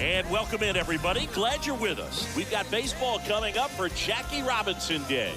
And welcome in, everybody. Glad you're with us. We've got baseball coming up for Jackie Robinson Day.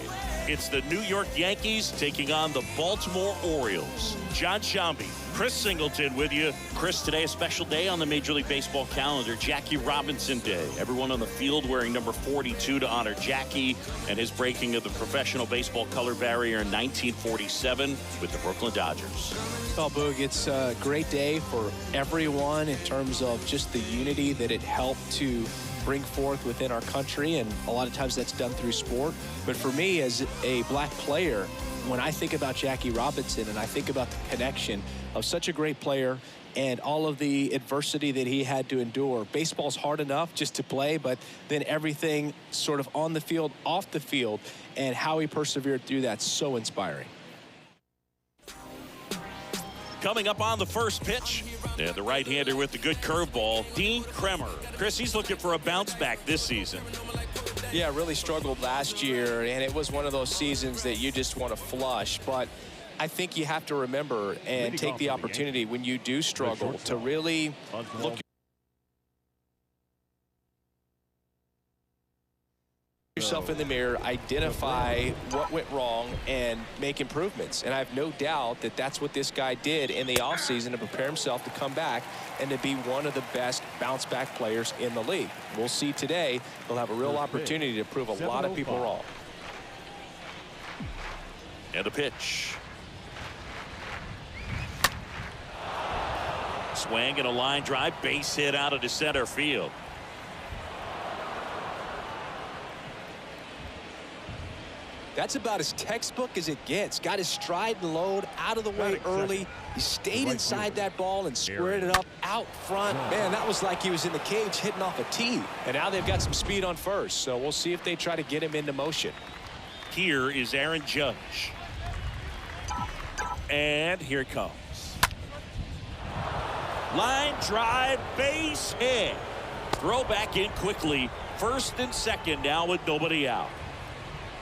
It's the New York Yankees taking on the Baltimore Orioles. John Shambi, Chris Singleton with you. Chris, today a special day on the Major League Baseball calendar, Jackie Robinson Day. Everyone on the field wearing number 42 to honor Jackie and his breaking of the professional baseball color barrier in 1947 with the Brooklyn Dodgers. Well, Boog, it's a great day for everyone in terms of just the unity that it helped to bring forth within our country, and a lot of times that's done through sport. But for me, as a black player, when I think about Jackie Robinson and I think about the connection of such a great player and all of the adversity that he had to endure, baseball's hard enough just to play, but then everything sort of on the field, off the field, and how he persevered through that, so inspiring. Coming up on the first pitch, and the right-hander with the good curveball, Dean Kremer. Chris, he's looking for a bounce back this season. Yeah, really struggled last year, and it was one of those seasons that you just want to flush. But I think you have to remember and take the opportunity when you do struggle to really look yourself in the mirror, identify what went wrong, and make improvements. And I have no doubt that that's what this guy did in the offseason to prepare himself to come back and to be one of the best bounce-back players in the league. We'll see today. He'll have a real opportunity to prove a lot of people wrong. And a pitch. Swing and a line drive, base hit out into center field. That's about as textbook as it gets. Got his stride and load out of the way early. He stayed inside that ball and squared it up out front. Man, that was like he was in the cage hitting off a tee. And now they've got some speed on first, so we'll see if they try to get him into motion. Here is Aaron Judge. And here it comes. Line drive, base hit. Throw back in quickly. First and second now with nobody out.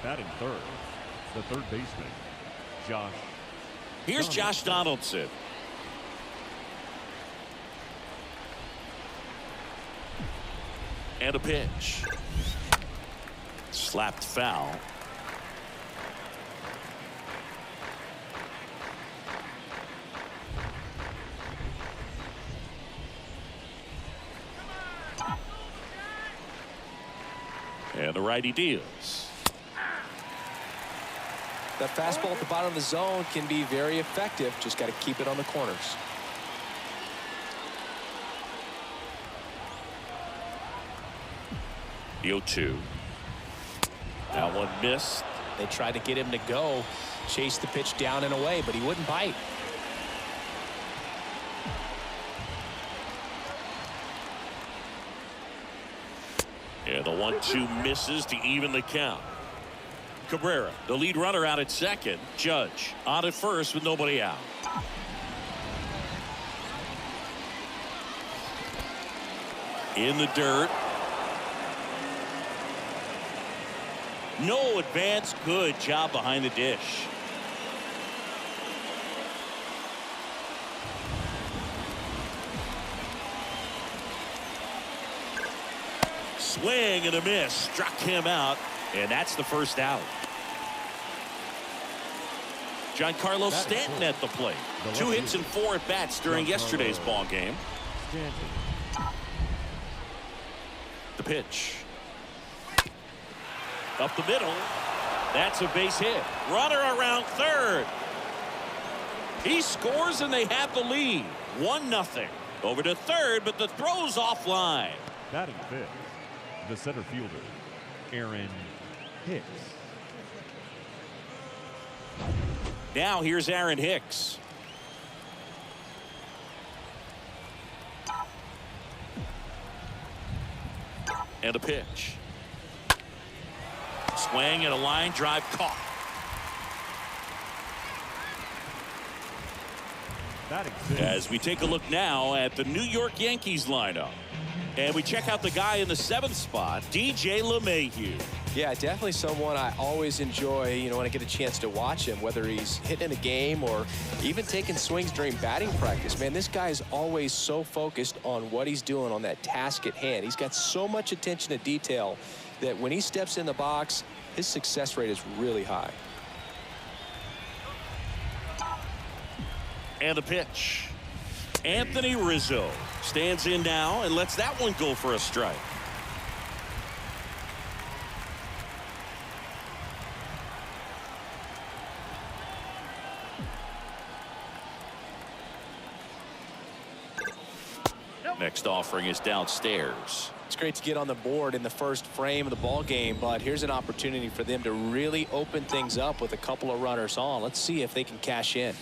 Batting third, the third baseman, Josh. Here's Josh Donaldson. And a pitch. Slapped foul. And the righty deals. That fastball at the bottom of the zone can be very effective. Just got to keep it on the corners. The 0-2. That one missed. They tried to get him to go, chase the pitch down and away, but he wouldn't bite. And the 1-2 misses to even the count. Cabrera, the lead runner, out at second. Judge on at first with nobody out. In the dirt. No advance. Good job behind the dish. Swing and a miss. Struck him out. And that's the first out. Giancarlo Stanton at the plate. 2 hits and 4 at bats during yesterday's ball game. The pitch. Up the middle. That's a base hit. Runner around third. He scores and they have the lead. 1-0. Over to third, but the throw's offline. Batting fifth, the center fielder, Aaron Hicks. Now here's Aaron Hicks. And a pitch. Swing and a line drive caught. As we take a look now at the New York Yankees lineup. And we check out the guy in the 7th spot, DJ LeMahieu. Yeah, definitely someone I always enjoy, when I get a chance to watch him, whether he's hitting in a game or even taking swings during batting practice. Man, this guy is always so focused on what he's doing on that task at hand. He's got so much attention to detail that when he steps in the box, his success rate is really high. And the pitch. Anthony Rizzo stands in now and lets that one go for a strike. Next offering is downstairs. It's great to get on the board in the first frame of the ball game, but here's an opportunity for them to really open things up with a couple of runners on. Let's see if they can cash in.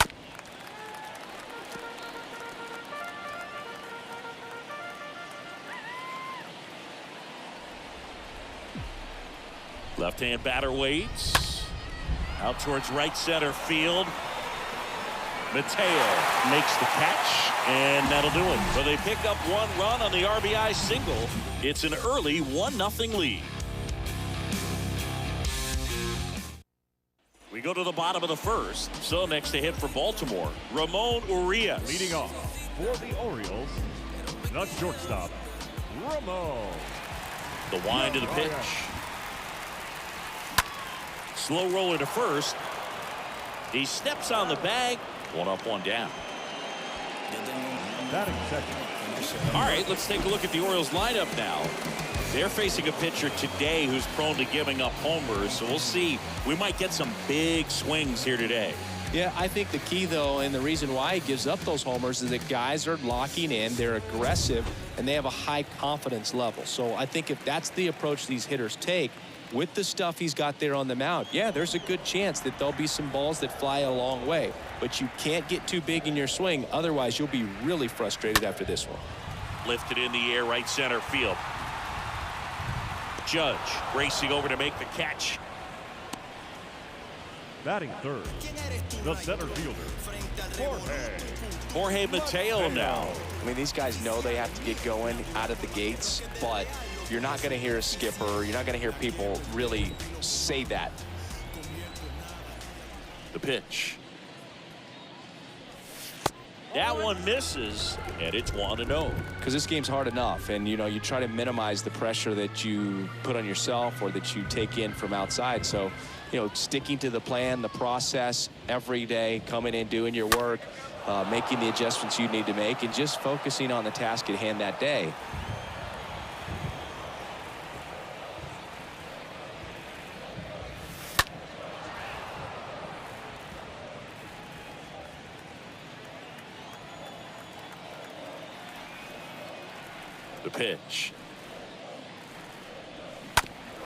Left-hand batter waits. Out towards right center field. Mateo makes the catch, and that'll do it. So they pick up one run on the RBI single. It's an early 1-0 lead. We go to the bottom of the first. So next to hit for Baltimore, Ramon Urias. Leading off for the Orioles, the shortstop, Ramon. The wind to the pitch. Slow roller to first. He steps on the bag. One up, one down. Batting second. All right, let's take a look at the Orioles lineup now. They're facing a pitcher today who's prone to giving up homers, so we'll see. We might get some big swings here today. Yeah, I think the key, though, and the reason why he gives up those homers is that guys are locking in, they're aggressive, and they have a high confidence level. So I think if that's the approach these hitters take, with the stuff he's got there on the mound, yeah, there's a good chance that there'll be some balls that fly a long way. But you can't get too big in your swing, otherwise you'll be really frustrated after this one. Lifted in the air, right center field. Judge racing over to make the catch. Batting third, the center fielder, Jorge Mateo now. I mean, these guys know they have to get going out of the gates, but you're not going to hear a skipper, you're not going to hear people really say that. The pitch. That one misses, and it's 1-0. Because this game's hard enough, and you try to minimize the pressure that you put on yourself or that you take in from outside. So sticking to the plan, the process every day, coming in, doing your work, making the adjustments you need to make, and just focusing on the task at hand that day. The pitch.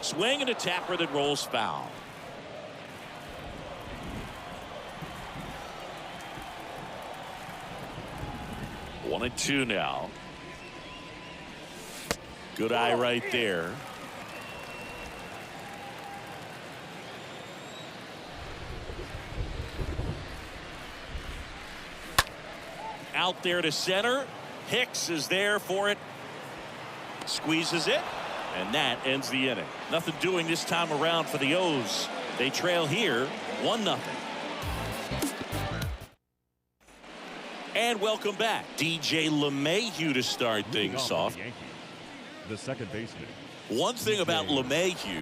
Swing and a tapper that rolls foul. One and two now. Good eye right there. Out there to center. Hicks is there for it. Squeezes it, and that ends the inning. Nothing doing this time around for the O's. They trail here 1-0. And welcome back. DJ LeMahieu to start things off. The second baseman. One thing about LeMahieu,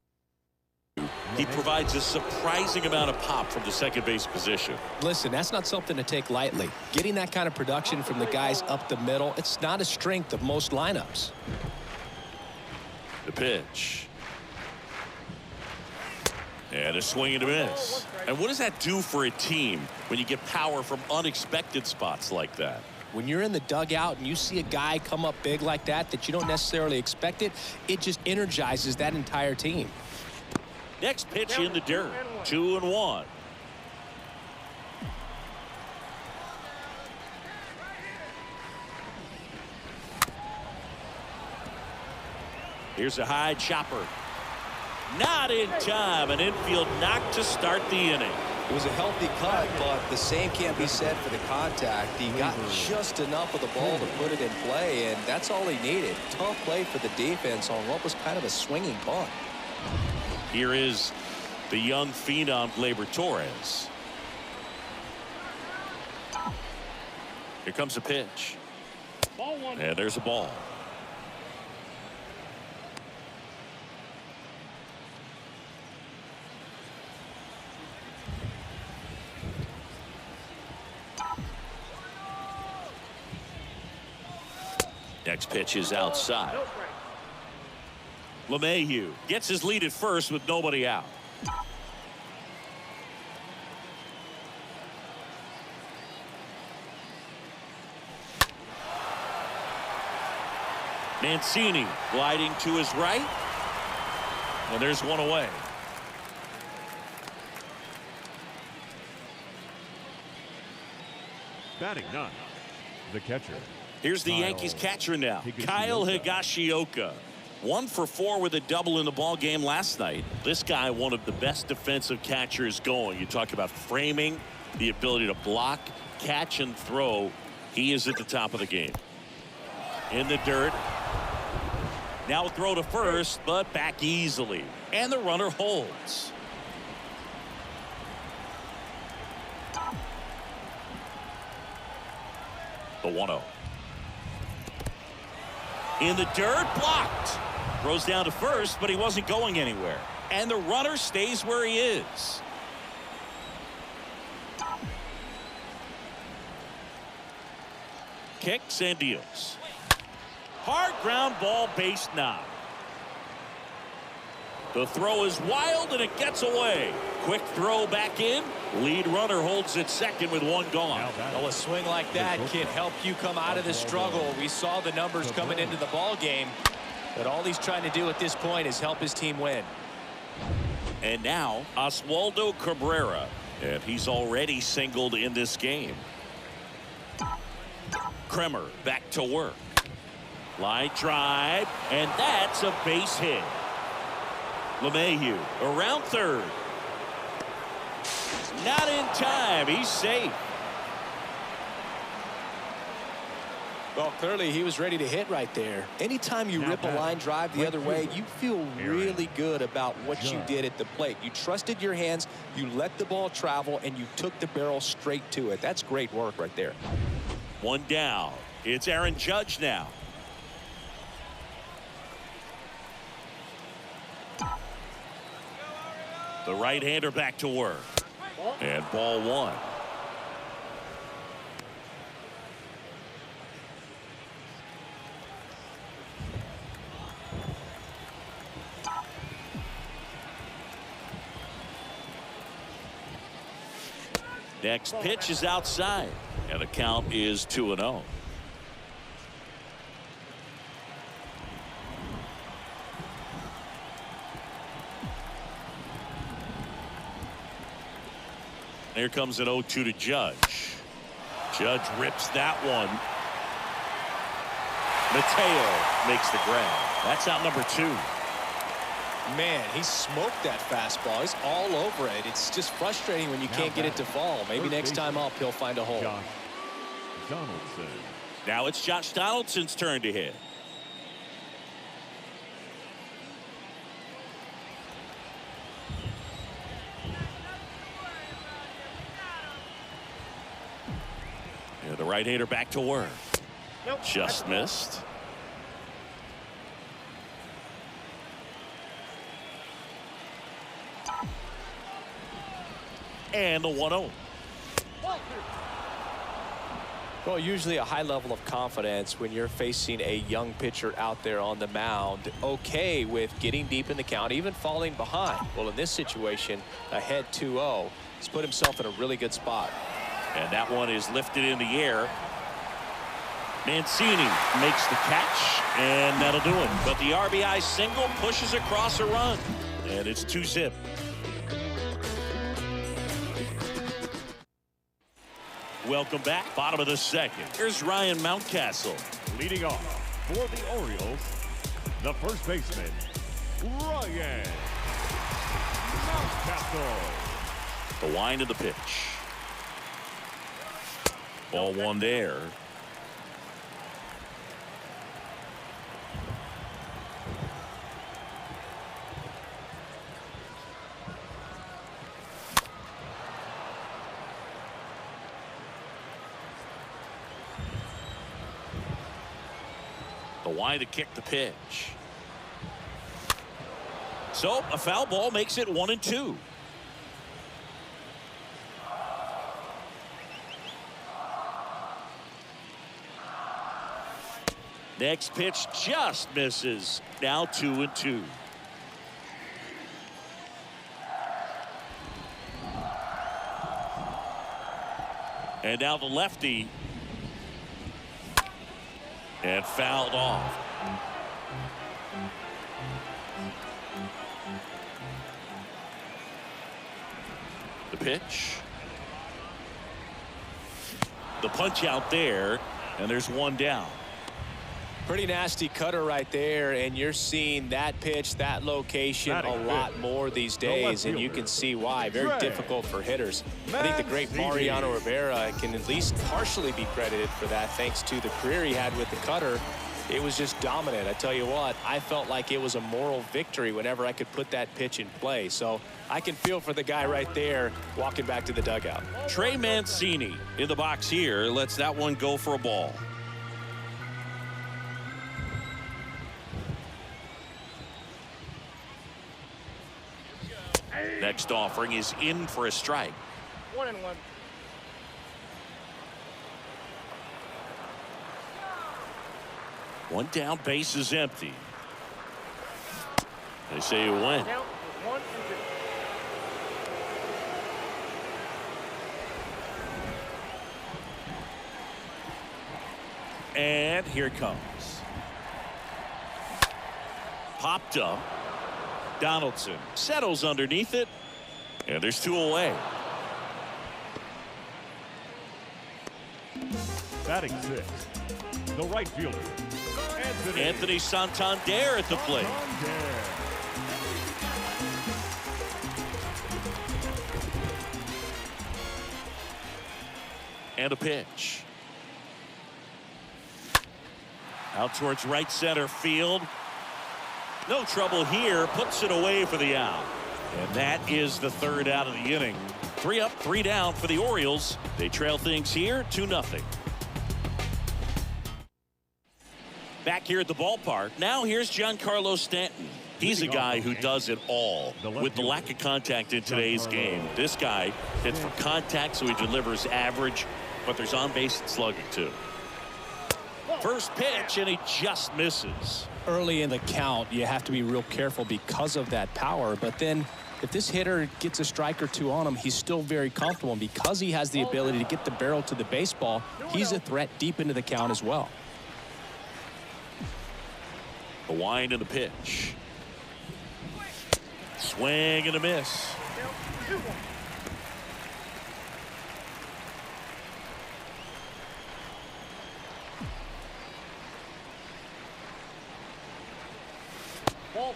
he provides a surprising amount of pop from the second base position. Listen, that's not something to take lightly. Getting that kind of production from the guys up the middle, it's not a strength of most lineups. The pitch. And a swing and a miss. And what does that do for a team when you get power from unexpected spots like that? When you're in the dugout and you see a guy come up big like that you don't necessarily expect it just energizes that entire team. Next pitch in the dirt. 2-1. Here's a high chopper. Not in time. An infield knock to start the inning. It was a healthy cut, but the same can't be said for the contact. He got just enough of the ball to put it in play, and that's all he needed. Tough play for the defense on what was kind of a swinging bunt. Here is the young phenom Gleyber Torres. Here comes a pitch. And there's a ball. Next pitch is outside. LeMahieu gets his lead at first with nobody out. Mancini gliding to his right. And there's one away. Batting ninth, the catcher. Here's the Yankees catcher now, Kyle Higashioka. 1 for 4 with a double in the ball game last night. This guy, one of the best defensive catchers going. You talk about framing, the ability to block, catch, and throw. He is at the top of the game. In the dirt. Now a throw to first, but back easily. And the runner holds. The 1-0. In the dirt, blocked. Throws down to first, but he wasn't going anywhere. And the runner stays where he is. Kicks and deals. Hard ground ball, base knock. The throw is wild and it gets away. Quick throw back in. Lead runner holds at second with one gone. Well, a swing like that can help you come out of the struggle. We saw the numbers coming into the ball game, but all he's trying to do at this point is help his team win. And now Oswaldo Cabrera, and he's already singled in this game. Kremer back to work. Line drive, and that's a base hit. LeMahieu around third. Not in time. He's safe. Well, clearly he was ready to hit right there. Anytime you rip a line drive the other way, you feel really good about what you did at the plate. You trusted your hands, you let the ball travel, and you took the barrel straight to it. That's great work right there. One down. It's Aaron Judge now. The right-hander back to work. And ball one. Next pitch is outside. And the count is 2-0. Here comes an 0-2 to Judge. Judge rips that one. Mateo makes the grab. That's out number 2. Man, he smoked that fastball. He's all over it. It's just frustrating when you can't get it to fall. Maybe next time up he'll find a hole. Josh Donaldson. Now it's Josh Donaldson's turn to hit. The right-hander back to work. Just missed. And the 1-0. Well, usually a high level of confidence when you're facing a young pitcher out there on the mound. Okay with getting deep in the count, even falling behind. Well, in this situation, ahead 2-0. He's put himself in a really good spot. And that one is lifted in the air. Mancini makes the catch, and that'll do it. But the RBI single pushes across a run, and it's 2-zip. Welcome back. Bottom of the second. Here's Ryan Mountcastle. Leading off for the Orioles, the first baseman, Ryan Mountcastle. The wind of the pitch. Ball one there. The wide to kick the pitch. So a foul ball makes it 1-2. Next pitch just misses. Now 2-2. And now the lefty. And fouled off. The pitch. The punch out there. And there's one down. Pretty nasty cutter right there, and you're seeing that pitch, that location a lot more these days, and you can see why. Very difficult for hitters. I think the great Mariano Rivera can at least partially be credited for that, thanks to the career he had with the cutter. It was just dominant. I tell you what, I felt like it was a moral victory whenever I could put that pitch in play. So I can feel for the guy right there walking back to the dugout. Trey Mancini in the box here lets that one go for a ball. Next offering is in for a strike. 1-1. One down, base is empty. They say you win. Count 1-2. And here it comes. Popped up. Donaldson settles underneath it. And there's two away. Batting sixth, the right fielder, Anthony Santander at the plate. And a pitch. Out towards right center field. No trouble here. Puts it away for the out. And that is the third out of the inning. 3 up, 3 down for the Orioles. They trail things here 2-0. Back here at the ballpark. Now here's Giancarlo Stanton. He's a guy who does it all. With the lack of contact in today's game, this guy hits for contact, so he delivers average, but there's on-base slugging too. First pitch, and he just misses. Early in the count, you have to be real careful because of that power, but then if this hitter gets a strike or two on him, he's still very comfortable, and because he has the ability to get the barrel to the baseball, he's a threat deep into the count as well. The wind and the pitch. Swing and a miss. Count 2-1.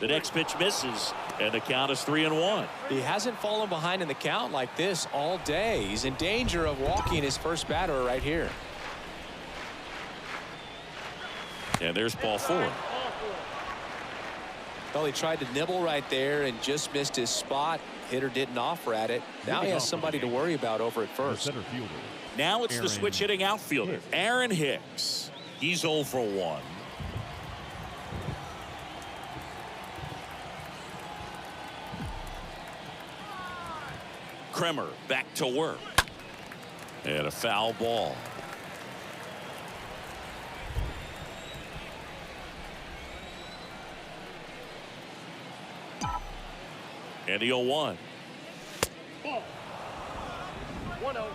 The next pitch misses, and the count is 3-1. He hasn't fallen behind in the count like this all day. He's in danger of walking his first batter right here. And there's ball 4. Well, he tried to nibble right there and just missed his spot. Hitter didn't offer at it. Now he has somebody to worry about over at first. center fielder. Now it's the switch hitting outfielder, Aaron Hicks. He's 0 for 1. Kremer back to work. And a foul ball. And the 0-1. Ball. 1-0.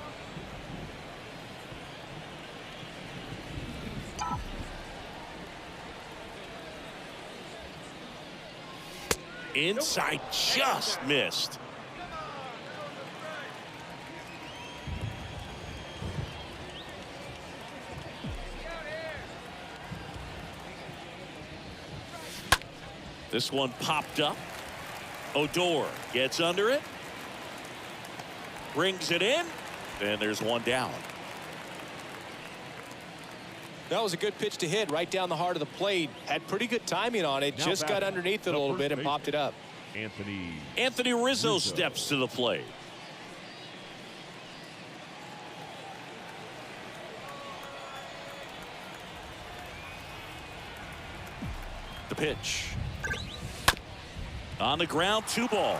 Inside, just missed. This one popped up. Odor gets under it. Brings it in. And there's one down. That was a good pitch to hit right down the heart of the plate. Had pretty good timing on it. Now Just got batting, underneath it a the little first bit and baseman, popped it up. Anthony Rizzo steps to the plate. The pitch. On the ground, 2 ball.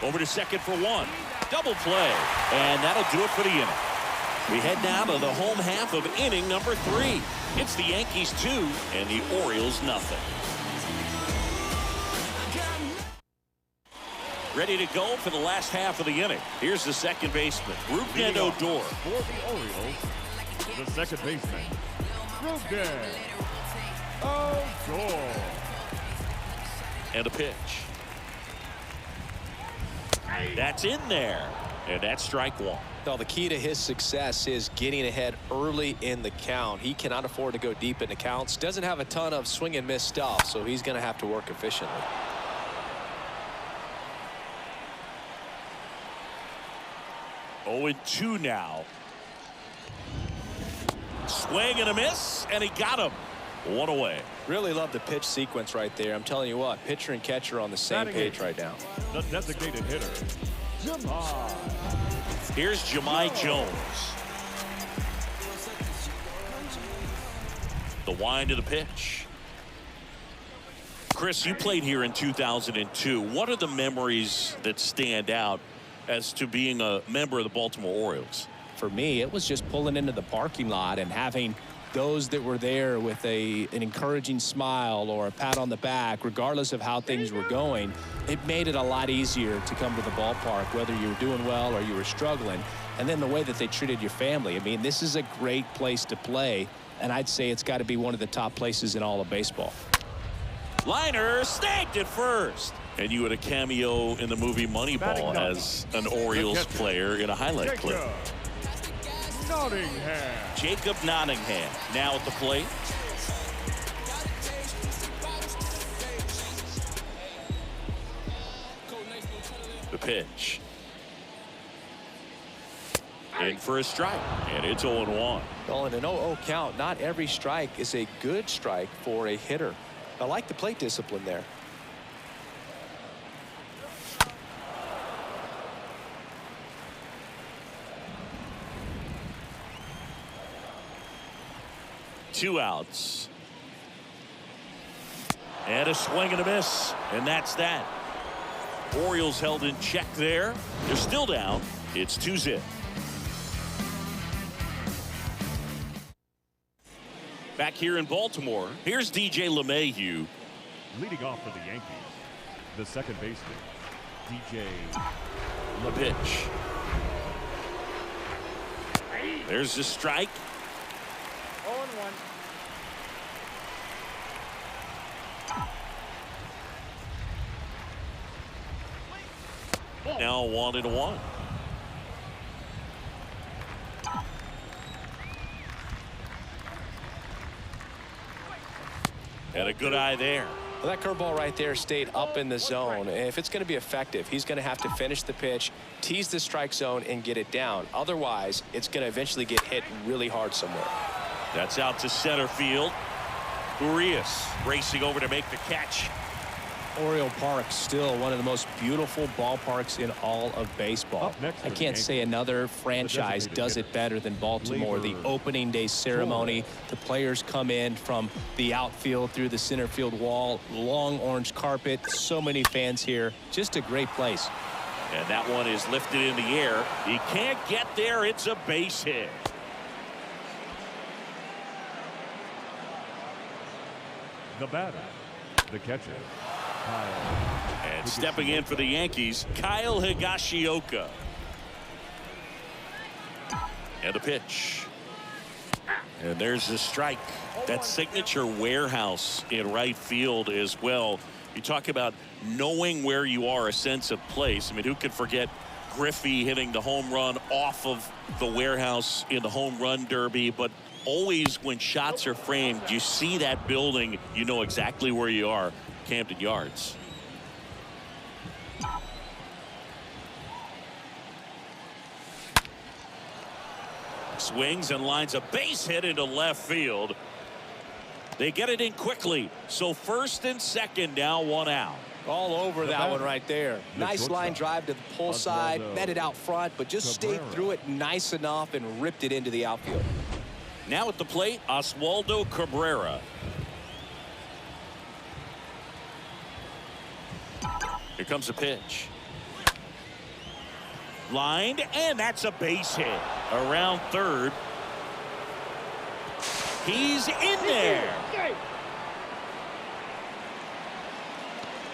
Over to second for 1. Double play. And that'll do it for the inning. We head now to the home half of inning number 3. It's the Yankees 2 and the Orioles nothing. Ready to go for the last half of the inning. Here's the second baseman, Rougned Odor. For the Orioles, the second baseman, Rougned Odor. And a pitch. That's in there. And that's strike 1. Well, the key to his success is getting ahead early in the count. He cannot afford to go deep in the counts. Doesn't have a ton of swing and miss stuff, so he's going to have to work efficiently. Oh, and 2 now. Swing and a miss, and he got him. 1 away. Really love the pitch sequence right there. I'm telling you what, pitcher and catcher on the same page right now. The designated hitter, Jemai. Here's Jemai Jones. The wind of the pitch. Chris, you played here in 2002. What are the memories that stand out as to being a member of the Baltimore Orioles? For me, it was just pulling into the parking lot and having those that were there with an encouraging smile or a pat on the back, regardless of how things were going. It made it a lot easier to come to the ballpark, whether you were doing well or you were struggling. And then the way that they treated your family. I mean, this is a great place to play, and I'd say it's got to be one of the top places in all of baseball. Liner snagged at first. And you had a cameo in the movie Moneyball as an Orioles player in a highlight clip. Jacob Nottingham now at the plate. The pitch. In for a strike, and it's 0-1. Well, in an 0-0 count, not every strike is a good strike for a hitter. I like the plate discipline there. Two outs. And a swing and a miss. And that's that. Orioles held in check there. They're still down. It's 2-0. Back here in Baltimore, here's DJ LeMahieu. Leading off for the Yankees, the second baseman, DJ The pitch. There's the strike. 0-1. Now 1-1. And a good eye there. Well, that curveball right there stayed up in the zone. And if it's going to be effective, he's going to have to finish the pitch, tease the strike zone, and get it down. Otherwise, it's going to eventually get hit really hard somewhere. That's out to center field. Urias racing over to make the catch. Oriole Park, still one of the most beautiful ballparks in all of baseball. Up next I for the can't say Yankees, another franchise does it better than Baltimore. The opening day ceremony, the players come in from the outfield through the center field wall, long orange carpet, so many fans here. Just a great place. And that one is lifted in the air. He can't get there. It's a base hit. the batter, the catcher, Kyle. And stepping in for the Yankees, Kyle Higashioka. And the pitch. And there's the strike. That signature warehouse in right field as well. You talk about knowing where you are, a sense of place. I mean, who could forget Griffey hitting the home run off of the warehouse in the home run derby? But always when shots are framed, you see that building, you know exactly where you are. Camden Yards. Swings and lines a base hit into left field. They get it in quickly. So first and second, now one out. All over that one right there. Nice line drive to the pull side, met it out front, but just stayed through it nice enough and ripped it into the outfield. Now at the plate, Oswaldo Cabrera. Here comes a pitch. Lined, and that's a base hit. Around third. He's in there.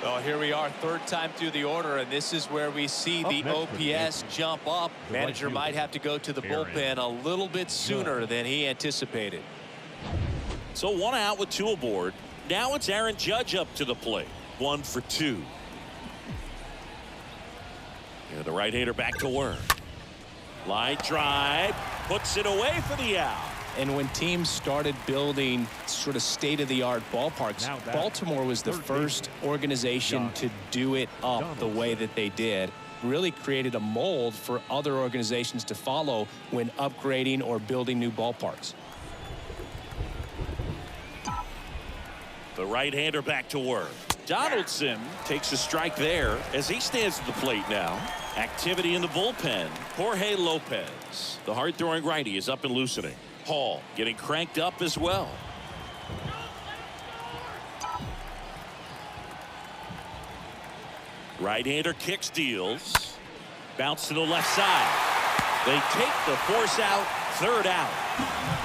Well, here we are, third time through the order, and this is where we see the OPS jump up. Manager might have to go to the bullpen a little bit sooner than he anticipated. So 1 out with 2 aboard. Now it's Aaron Judge up to the plate. 1 for 2. And the right-hander back to work. Line drive, puts it away for the out. And when teams started building sort of state-of-the-art ballparks, Baltimore was the first organization to do it up the way that they did. Really created a mold for other organizations to follow when upgrading or building new ballparks. The right-hander back to work. Donaldson takes a strike there as he stands at the plate now. Activity in the bullpen. Jorge Lopez, the hard-throwing righty, is up and loosening. Hall getting cranked up as well. Right-hander kicks, deals. Bounce to the left side. They take the force out, third out.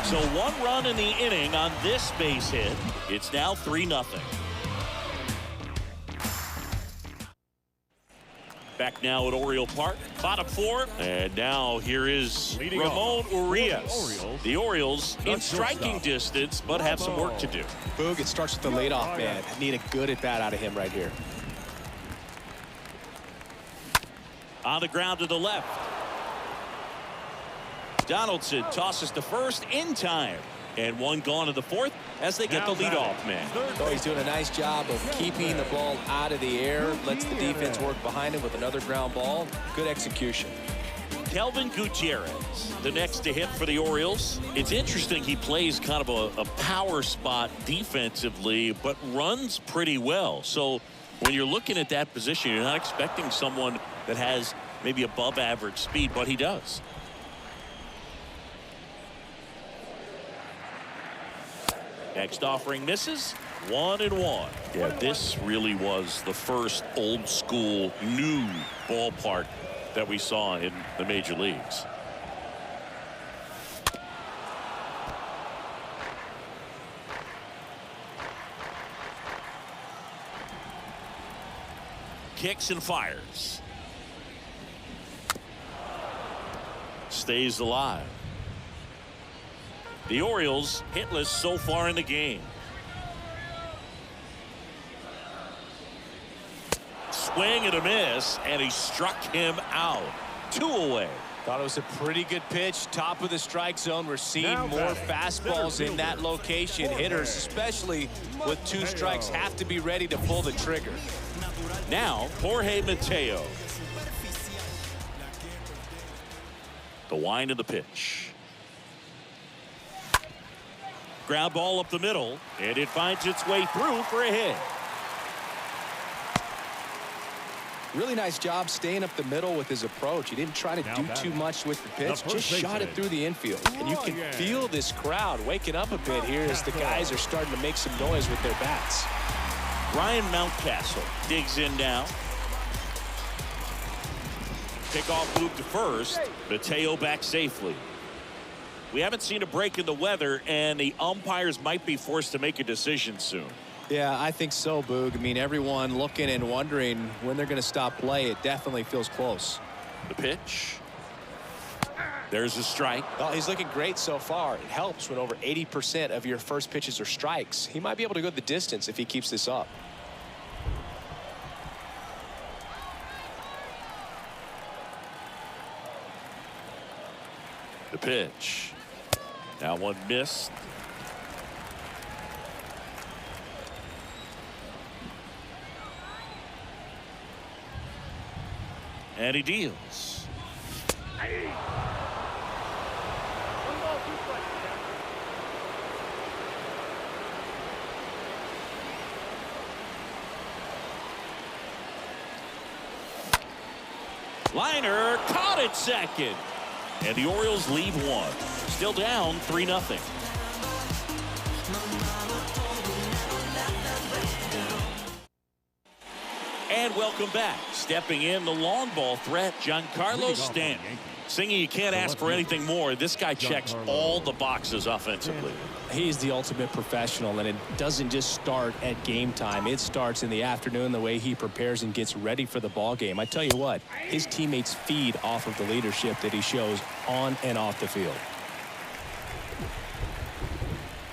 So 1 run in the inning on this base hit. It's now 3-0. Back now at Oriole Park. Bottom 4. And now here is Ramon Urias. The Orioles in striking distance, but have some work to do. Boog, it starts with the leadoff man. Need a good at-bat out of him right here. On the ground to the left. Donaldson tosses to first in time. And 1 gone to the 4th as they get the leadoff man. Oh, he's doing a nice job of keeping the ball out of the air. Lets the defense work behind him with another ground ball. Good execution. Kelvin Gutierrez, the next to hit for the Orioles. It's interesting, he plays kind of a power spot defensively, but runs pretty well. So when you're looking at that position, you're not expecting someone that has maybe above average speed, but he does. Next offering misses. 1-1. Yeah, this really was the first old school new ballpark that we saw in the major leagues. Kicks and fires. Stays alive. The Orioles hitless so far in the game. Swing and a miss, and he struck him out. 2 away. Thought it was a pretty good pitch. Top of the strike zone. We're seeing more fastballs in that location. Hitters, especially with 2 strikes, have to be ready to pull the trigger. Now, Jorge Mateo. The wind of the pitch. Ground ball up the middle, and it finds its way through for a hit. Really nice job staying up the middle with his approach. He didn't try to do too much with the pitch, just shot it through the infield. And you can feel this crowd waking up a bit here as the guys are starting to make some noise with their bats. Ryan Mountcastle digs in now. Pickoff move to first. Mateo back safely. We haven't seen a break in the weather, and the umpires might be forced to make a decision soon. Yeah, I think so, Boog. I mean, everyone looking and wondering when they're going to stop play. It definitely feels close. The pitch. There's a strike. Well, he's looking great so far. It helps when over 80% of your first pitches are strikes. He might be able to go the distance if he keeps this up. The pitch. Now 1 missed. And he deals. Liner caught it second. And the Orioles lead 1. Still down 3-0. And welcome back. Stepping in, the long ball threat, Giancarlo Stanton. Singing, you can't ask for anything more. This guy checks all the boxes offensively. He's the ultimate professional, and it doesn't just start at game time. It starts in the afternoon, the way he prepares and gets ready for the ball game. I tell you what, his teammates feed off of the leadership that he shows on and off the field.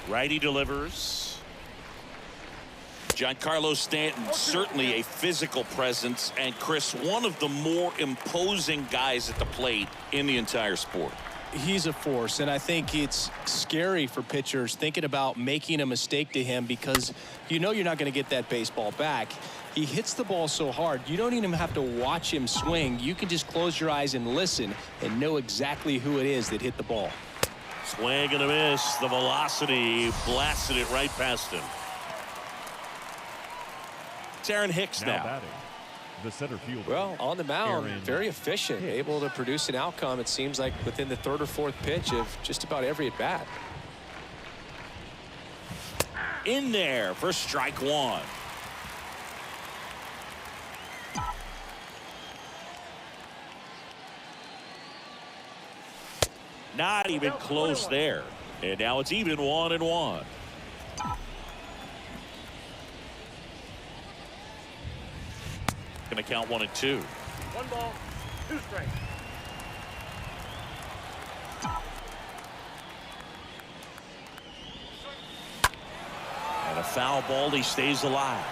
Righty delivers. Giancarlo Stanton, certainly a physical presence, and Chris, one of the more imposing guys at the plate in the entire sport. He's a force, and I think it's scary for pitchers thinking about making a mistake to him, because you know you're not going to get that baseball back. He hits the ball so hard, you don't even have to watch him swing. You can just close your eyes and listen and know exactly who it is that hit the ball. Swing and a miss. The velocity blasted it right past him. It's Aaron Hicks now. Batting, the center fielder. Well, on the mound, very efficient, able to produce an outcome, it seems like, within the third or fourth pitch of just about every at bat. In there for strike one. Not even close there. And now it's even 1-1. Going to count 1-2. 1 ball, 2 strikes. And a foul ball. He stays alive.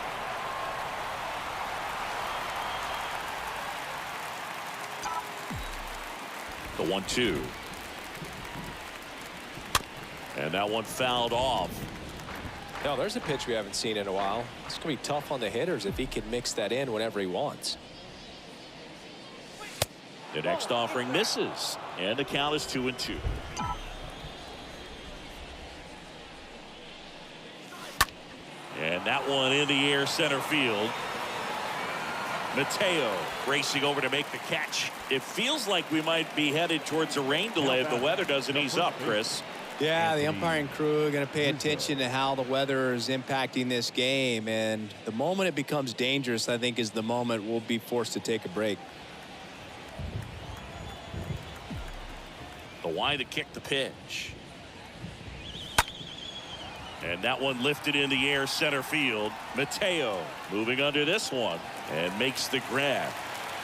The 1-2. And that one fouled off. Now, there's a pitch we haven't seen in a while. It's going to be tough on the hitters if he can mix that in whenever he wants. The next offering misses, and the count is 2-2. And that one in the air, center field. Mateo racing over to make the catch. It feels like we might be headed towards a rain delay if the weather doesn't ease up, Chris. Yeah, the umpiring crew are going to pay attention to how the weather is impacting this game, and the moment it becomes dangerous, I think, is the moment we'll be forced to take a break. The wind to kick the pitch. And that one lifted in the air, center field. Mateo moving under this one and makes the grab.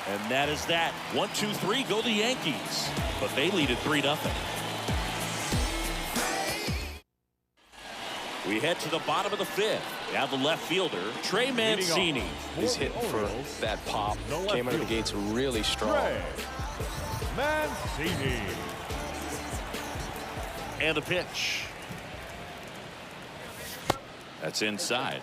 And that is that. 1-2-3 go the Yankees, but they lead at 3-0. We head to the bottom of the 5th. Now the left fielder, Trey Mancini. He's hitting for that pop. Came out of the gates really strong. Trey Mancini. And the pitch. That's inside.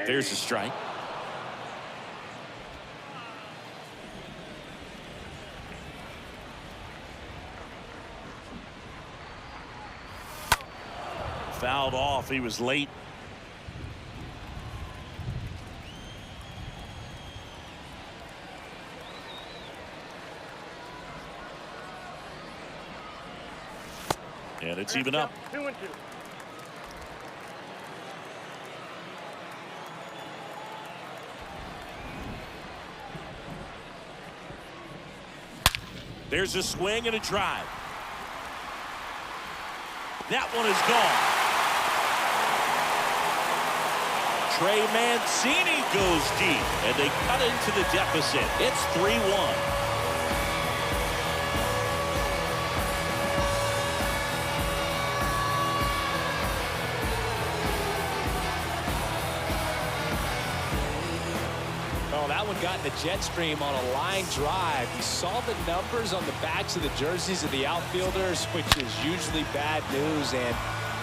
There's a strike. Fouled off. He was late. And it's even up. 2-2. There's a swing and a drive. That one is gone. Trey Mancini goes deep, and they cut into the deficit. It's 3-1. That one got in the jet stream on a line drive. You saw the numbers on the backs of the jerseys of the outfielders, which is usually bad news, and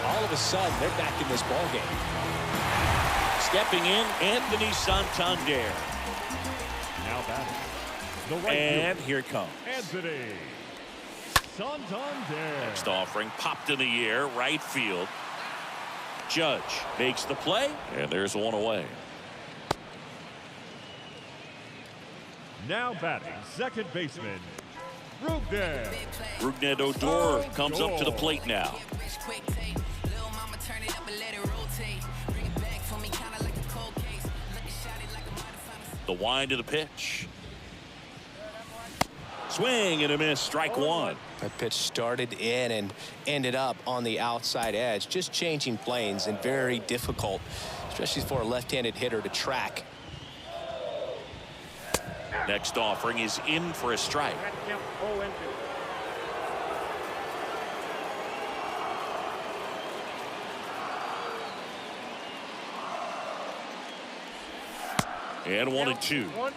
all of a sudden they're back in this ball game. Stepping in, Anthony Santander. Now batting, the right And fielder, here it comes. Anthony Santander. Next offering popped in the air, right field. Judge makes the play, and there's one away. Now batting, second baseman, Brugnet Odor comes up to the plate now. The wind of the pitch. Swing and a miss, strike one. That pitch started in and ended up on the outside edge. Just changing planes and very difficult, especially for a left-handed hitter to track. Next offering is in for a strike. And 1-2. 1-2.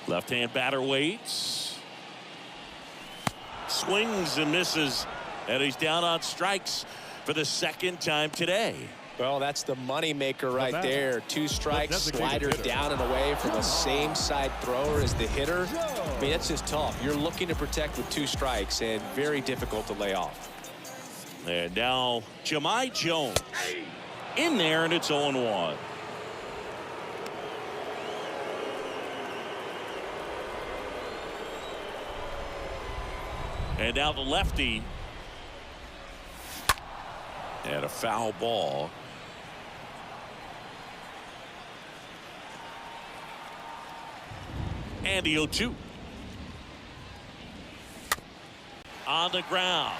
Left-hand batter waits. Swings and misses. And he's down on strikes for the second time today. Well, that's the money maker right there. 2 strikes, slider down and away from the same side thrower as the hitter. I mean, that's just tough. You're looking to protect with 2 strikes and very difficult to lay off. And now Jahmai Jones in there, and it's 0-1. And now the lefty. And a foul ball. And the 0-2. On the ground.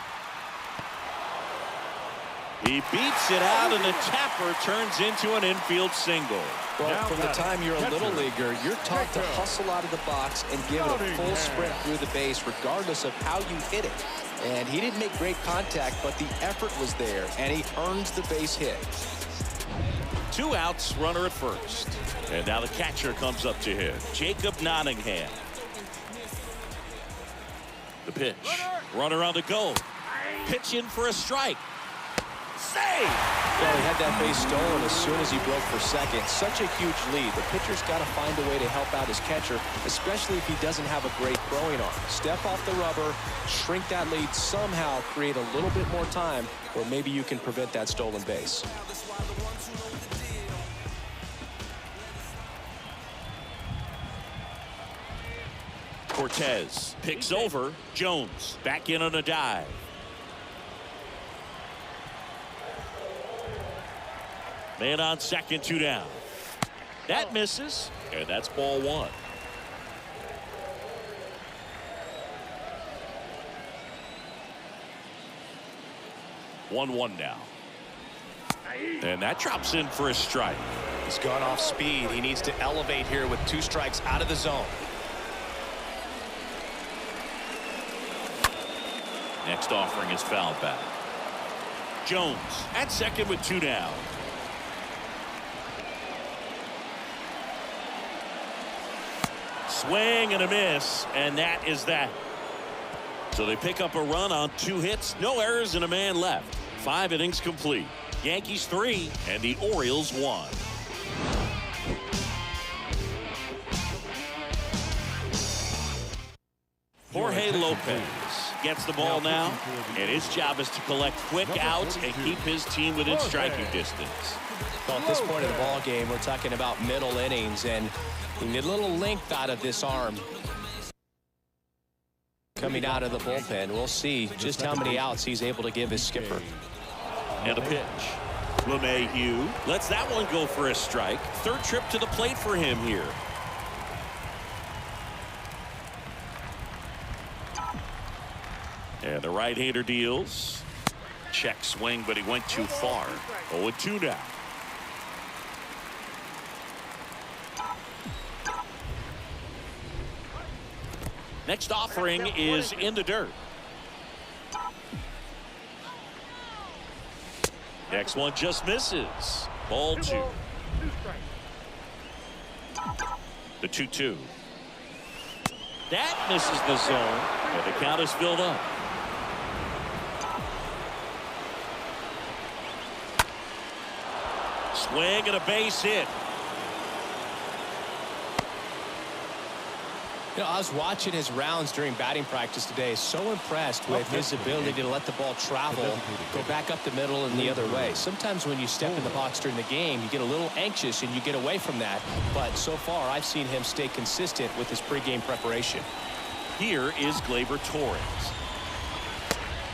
He beats it out, and the tapper turns into an infield single. Well, from the time you're a little leaguer, you're taught to hustle out of the box and give it a full sprint through the base, regardless of how you hit it. And he didn't make great contact, but the effort was there, and he earns the base hit. 2 outs, runner at first. And now the catcher comes up to him, Jacob Nottingham. The pitch. Runner on the go. Pitch in for a strike. Save! Well, he had that base stolen as soon as he broke for second. Such a huge lead. The pitcher's got to find a way to help out his catcher, especially if he doesn't have a great throwing arm. Step off the rubber, shrink that lead, somehow create a little bit more time, or maybe you can prevent that stolen base. Cortez picks over. Jones back in on a dive. Man on second, 2 down. That misses, and that's ball 1. One now. And that drops in for a strike. He's gone off speed. He needs to elevate here with 2 strikes out of the zone. Next offering is fouled back. Jones at second with 2 down. Swing and a miss, and that is that. So they pick up a run on 2 hits, no errors, and a man left. 5 innings complete. Yankees 3 and the Orioles 1. Jorge Lopez gets the ball now, and his job is to collect quick outs and keep his team within striking distance. Well, at this point of the ball game, we're talking about middle innings, and we need a little length out of this arm. Coming out of the bullpen, we'll see just how many outs he's able to give his skipper. And a pitch. LeMahieu lets that one go for a strike. 3rd trip to the plate for him here. And the right-hander deals. Check swing, but he went too far. 0-2 now. Next offering is in the dirt. Next one just misses. Ball 2. The 2-2. That misses the zone, and the count is filled up. Swing and a base hit. You know, I was watching his rounds during batting practice today. So impressed with his ability to let the ball travel, go back up the middle and the other way. Sometimes when you step in the box during the game, you get a little anxious and you get away from that. But so far, I've seen him stay consistent with his pregame preparation. Here is Gleyber Torres.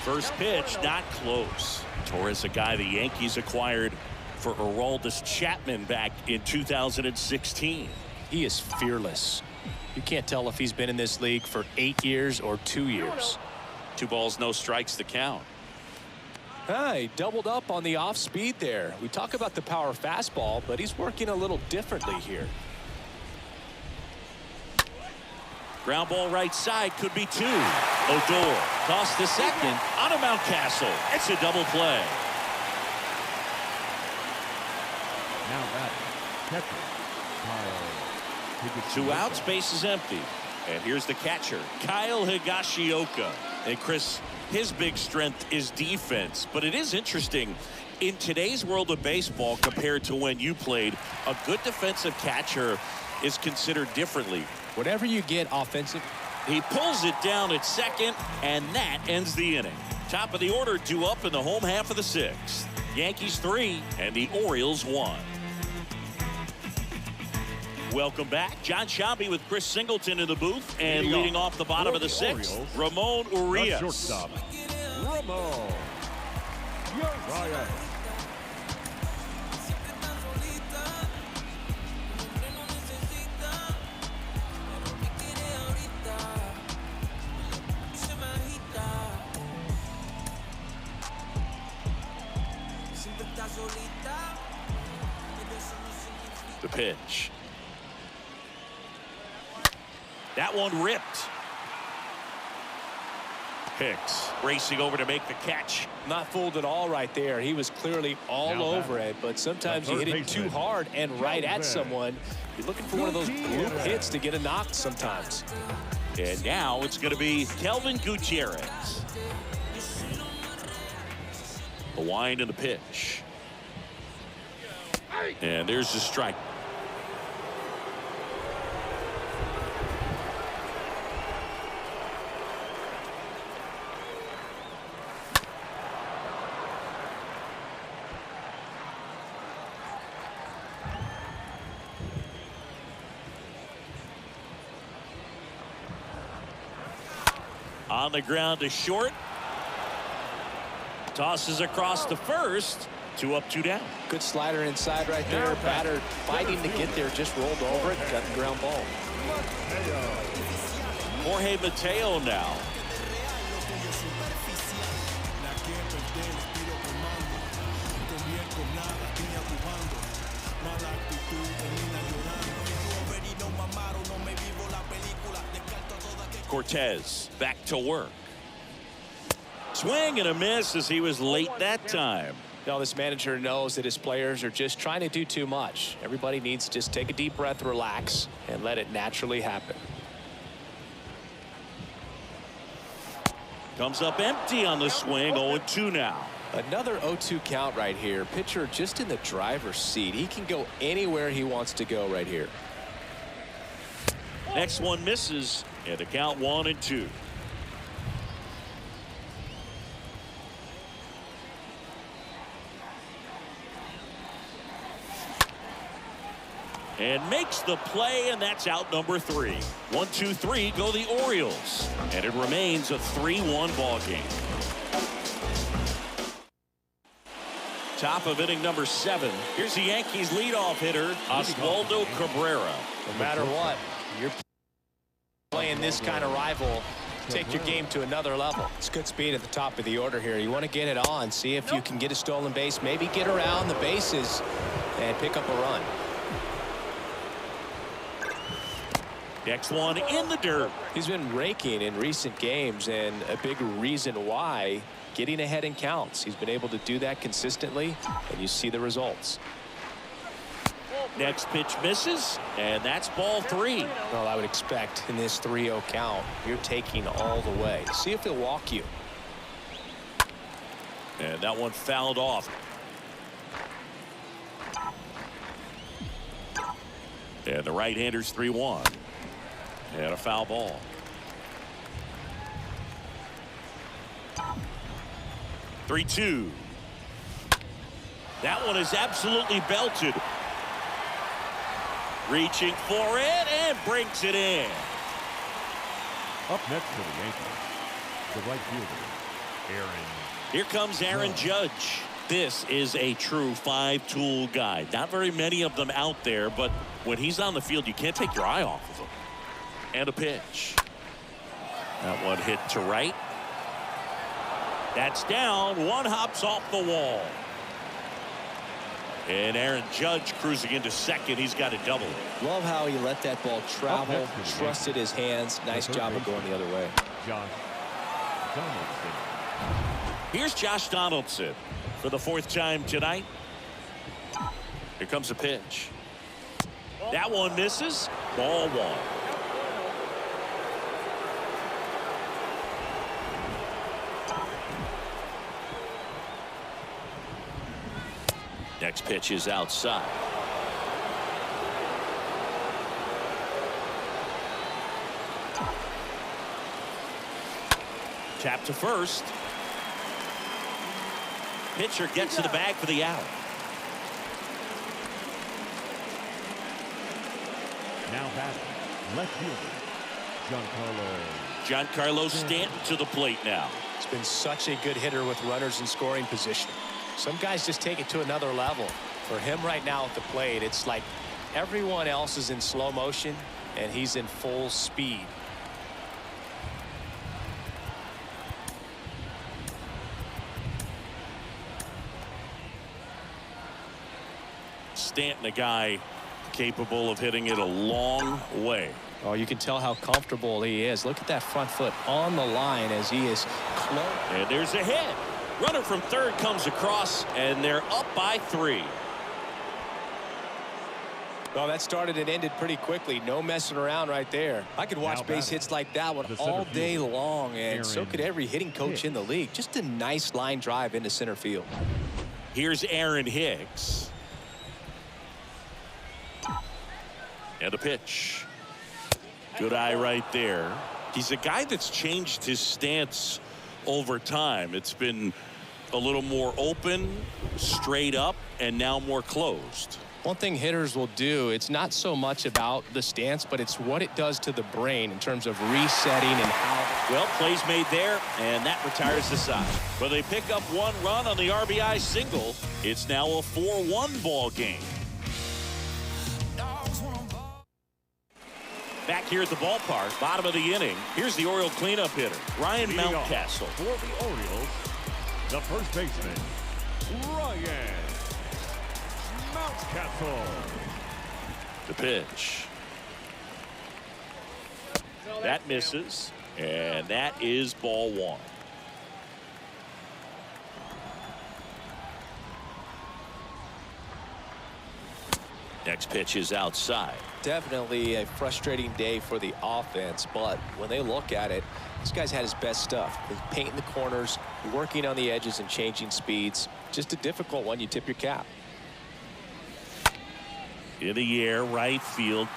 First pitch, not close. Torres, a guy the Yankees acquired for Aroldis Chapman back in 2016. He is fearless. You can't tell if he's been in this league for 8 years or 2 years. 2 balls, no strikes to count. He doubled up on the off speed there. We talk about the power fastball, but he's working a little differently here. Ground ball right side, could be 2. Odor tossed to second on a Mountcastle. It's a double play. Now batting, catcher, Kyle. 2 outs, base is empty. And here's the catcher, Kyle Higashioka. And Chris, his big strength is defense. But it is interesting, in today's world of baseball compared to when you played, a good defensive catcher is considered differently. Whatever you get offensive. He pulls it down at second, and that ends the inning. Top of the order due up in the home half of the 6th. Yankees 3 and the Orioles 1. Welcome back. John Shambi with Chris Singleton in the booth, and leading off the bottom of the 6th, Ramon Urias. Shortstop, Ramon Urias. The pitch. That one ripped. Hicks racing over to make the catch. Not fooled at all right there. He was clearly all over it, but sometimes you hit it too hard and right at someone. You're looking for one of those bloop hits to get a knock sometimes. And now it's going to be Kelvin Gutierrez. The wind and the pitch. And there's the strike. On the ground to short. Tosses across to first. 2 up, 2 down. Good slider inside right there. Batter fighting to get there, just rolled over it, got the ground ball. Jorge Mateo now. Cortez back to work. Swing and a miss as he was late that time. You know, this manager knows that his players are just trying to do too much. Everybody needs to just take a deep breath, relax, and let it naturally happen. Comes up empty on the swing. 0-2 now. Another 0-2 count right here. Pitcher just in the driver's seat. He can go anywhere he wants to go right here. Next one misses, and the count 1-2. And makes the play, and that's out number 3. 1-2-3 go the Orioles, and it remains a 3-1 ball game. Top of inning number 7. Here's the Yankees leadoff hitter, Oswaldo Cabrera. No matter what, you're playing this kind of rival. Take your game to another level. It's good speed at the top of the order here. You want to get it on, see if you can get a stolen base, maybe get around the bases and pick up a run. Next one in the dirt. He's been raking in recent games, and a big reason why, getting ahead in counts. He's been able to do that consistently, and you see the results. Next pitch misses, and that's ball 3. Well, I would expect in this 3-0 count, you're taking all the way. See if he'll walk you. And that one fouled off. And the right-hander's 3-1. And a foul ball. Three-two. That one is absolutely belted. Reaching for it and brings it in. Up next for the Yankees, the right fielder, Aaron. Here comes Aaron Judge. This is a true five-tool guy. Not very many of them out there, but when he's on the field, you can't take your eye off of him. And a pitch. That one hit to right. That's down. One hops off the wall. And Aaron Judge cruising into second. He's got a double. Love how he let that ball travel, trusted his hands. Nice job of going the other way. Josh Donaldson. Here's Josh Donaldson for the fourth time tonight. Here comes a pitch. That one misses. Ball one. Next pitch is outside. Tap to first. Pitcher gets to the bag for the out. Now batting, left fielder, Giancarlo Stanton to the plate now. He's been such a good hitter with runners in scoring position. Some guys just take it to another level. For him right now at the plate, it's like everyone else is in slow motion and he's in full speed. Stanton, a guy capable of hitting it a long way. Oh, you can tell how comfortable he is. Look at that front foot on the line as he is close. And there's a hit. Runner from third comes across, and they're up by 3. Well, that started and ended pretty quickly. No messing around right there. I could watch base hits like that one all day long, and so could every hitting coach in the league. Just a nice line drive into center field. Here's Aaron Hicks. And a pitch. Good eye right there. He's a guy that's changed his stance over time. It's been a little more open, straight up, and now more closed. One thing hitters will do, it's not so much about the stance, but it's what it does to the brain in terms of resetting and how. Well, plays made there, and that retires the side. But they pick up 1 run on the RBI single. It's now a 4-1 ball game. Back here at the ballpark, bottom of the inning. Here's the Oriole cleanup hitter, Ryan Mountcastle. For the Orioles, the first baseman, Ryan Mountcastle. The pitch. That misses, and that is ball 1. Next pitch is outside. Definitely a frustrating day for the offense, but when they look at it, this guy's had his best stuff. He's painting the corners, working on the edges and changing speeds. Just a difficult one. You tip your cap. In the air, right field.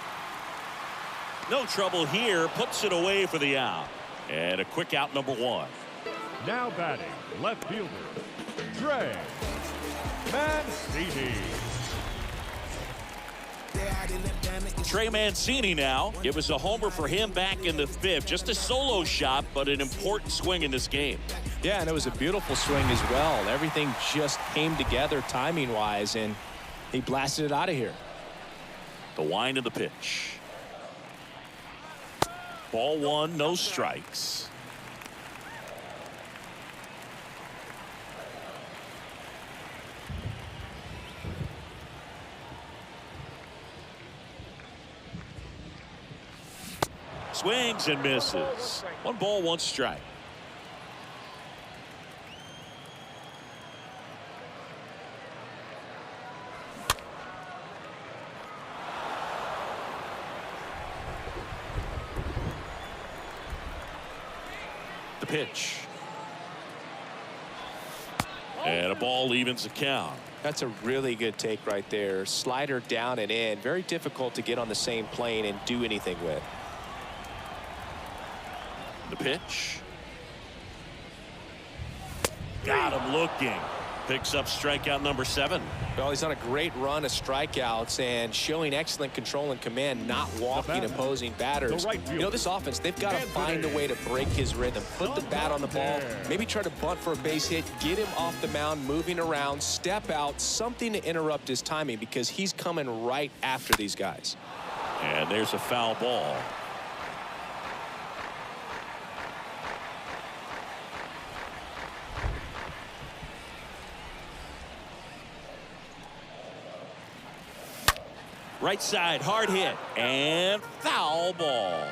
No trouble here. Puts it away for the out. And a quick out, number 1. Now batting, left fielder, Trey Mancini. Trey Mancini now. It was a homer for him back in the 5th. Just a solo shot, but an important swing in this game. Yeah, and it was a beautiful swing as well. Everything just came together timing-wise, and he blasted it out of here. The wind of the pitch. Ball 1, no strikes. Swings and misses. 1 ball, 1 strike. The pitch. And a ball evens the count. That's a really good take right there. Slider down and in. Very difficult to get on the same plane and do anything with. The pitch. Got him looking. Picks up strikeout number 7. Well, he's on a great run of strikeouts and showing excellent control and command, not walking opposing batters. You know, this offense, they've got to find a way to break his rhythm, put the bat on the ball, maybe try to bunt for a base hit, get him off the mound, moving around, step out, something to interrupt his timing because he's coming right after these guys. And there's a foul ball. Right side, hard hit, and foul ball.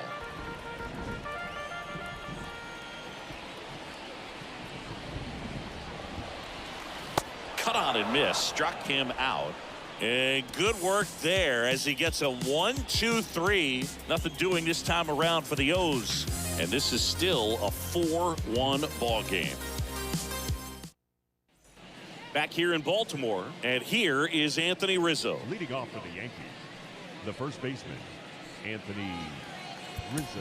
Cut on and miss, struck him out. And good work there as he gets a 1-2-3. Nothing doing this time around for the O's. And this is still a 4-1 ball game. Back here in Baltimore, and here is Anthony Rizzo. Leading off for the Yankees, the first baseman, Anthony Rizzo.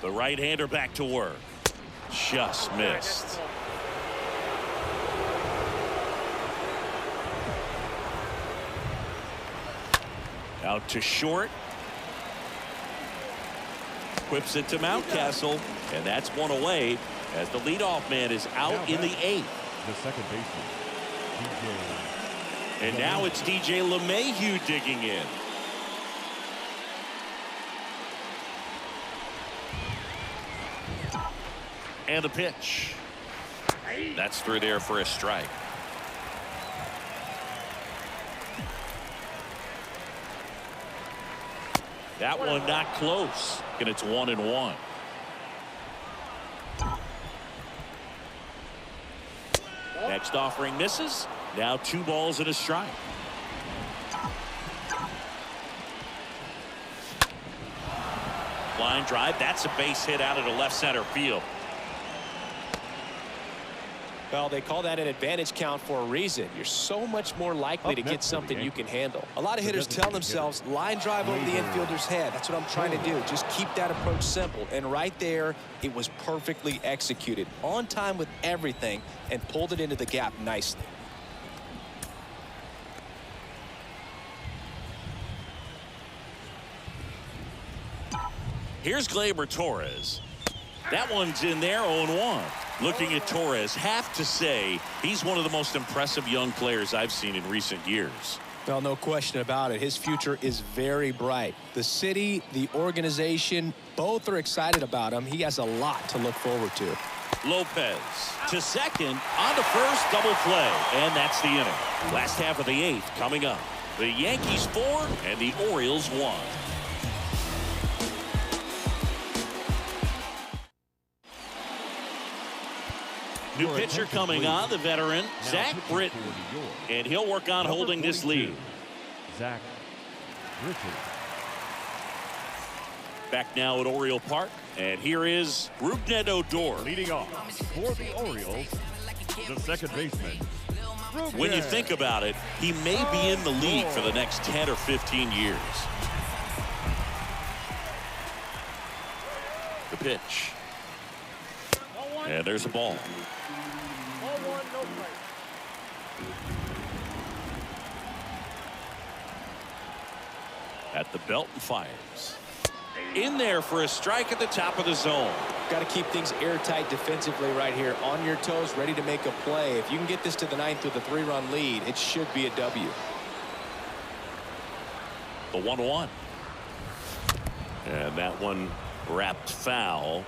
The right-hander back to work. Just missed. Out to short. Whips it to Mountcastle, and that's one away as the leadoff man is out in the 8th. The second baseman, DJ. And now it's DJ LeMahieu digging in. And the pitch. That's through there for a strike. That one not close. And it's 1-1. Next offering misses. Now 2 balls and a strike. Line drive. That's a base hit out of the left center field. Well, they call that an advantage count for a reason. You're so much more likely to get something you can handle. A lot of hitters tell themselves, line drive over the infielder's head. That's what I'm trying to do. Just keep that approach simple. And right there, it was perfectly executed. On time with everything and pulled it into the gap nicely. Here's Gleyber Torres. That one's in there, 0-1. Looking at Torres, have to say he's one of the most impressive young players I've seen in recent years. Well, no question about it. His future is very bright. The city, the organization, both are excited about him. He has a lot to look forward to. Lopez to second, on to first, double play, and that's the inning. Last half of the 8th coming up. The Yankees 4 and the Orioles 1. New pitcher coming on, the veteran, Zach Britton. And he'll work on holding this lead. Zach Britton. Back now at Oriole Park. And here is Rougned Odor. Leading off for the Orioles, the second baseman. When you think about it, he may be in the league for the next 10 or 15 years. The pitch. And there's a ball. At the belt and fires. In there for a strike at the top of the zone. Got to keep things airtight defensively right here. On your toes, ready to make a play. If you can get this to the 9th with a 3-run lead, it should be a W. The 1-1. And that one wrapped foul.